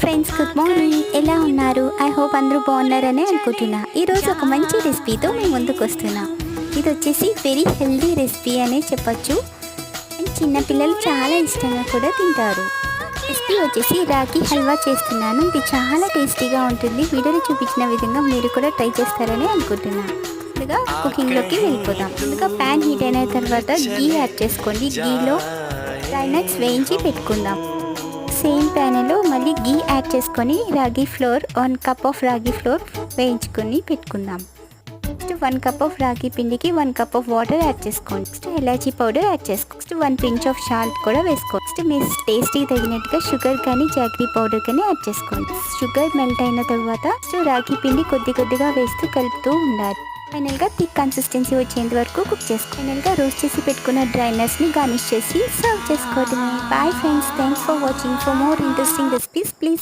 Friends, good morning. ఎలా ఉన్నారు? I hope అందరూ బాగున్నారని అనుకుంటున్నా. ఈరోజు ఒక మంచి రెసిపీతో మేము ముందుకు వస్తున్నా. ఇది వచ్చేసి వెరీ హెల్దీ రెసిపీ అనే చెప్పచ్చు. అండ్ చిన్నపిల్లలు చాలా ఇష్టంగా కూడా తింటారు. రెసిపీ వచ్చేసి రాగి హల్వా చేస్తున్నాను. ఇది చాలా టేస్టీగా ఉంటుంది. వీడియోలో చూపించిన విధంగా మీరు కూడా ట్రై చేస్తారని అనుకుంటున్నాను. ముందుగా కుకింగ్లోకి వెళ్ళిపోదాం. ముందుగా ప్యాన్ హీట్ అయిన తర్వాత గీ యాడ్ చేసుకోండి. గీలో డ్రై నట్స్ వేయించి పెట్టుకుందాం. సేమ్ ప్యాన్లో మళ్ళీ గీ యాడ్ చేసుకొని రాగి ఫ్లోర్ 1 కప్ ఆఫ్ రాగి ఫ్లోర్ వేయించుకొని పెట్టుకుందాం. నెక్స్ట్ 1 కప్ ఆఫ్ రాగి పిండికి 1 కప్ ఆఫ్ వాటర్ యాడ్ చేసుకోండి. నెక్స్ట్ ఇలాచీ పౌడర్ యాడ్ చేసుకోండి. నెక్స్ట్ 1 పించ్ ఆఫ్ సాల్ట్ కూడా వేసుకోండి. నెక్స్ట్ మీ టేస్ట్కి తగినట్టుగా షుగర్ కానీ జాగరీ పౌడర్ కానీ యాడ్ చేసుకోండి. షుగర్ మెల్ట్ అయిన తర్వాత నెక్స్ట్ రాగి పిండి కొద్దిగా వేస్తూ కలుపుతూ ఉండాలి. ఫైనల్గా థిక్ కన్సిస్టెన్సీ వచ్చేంత వరకు కుక్ చేసుకోండి. ఫైనల్గా రోస్ట్ చేసి పెట్టుకున్న డ్రై నట్స్ని గార్నిష్ చేసి సర్వ్ చేసుకోవడమే. Bye friends, thanks for watching. For more interesting recipes please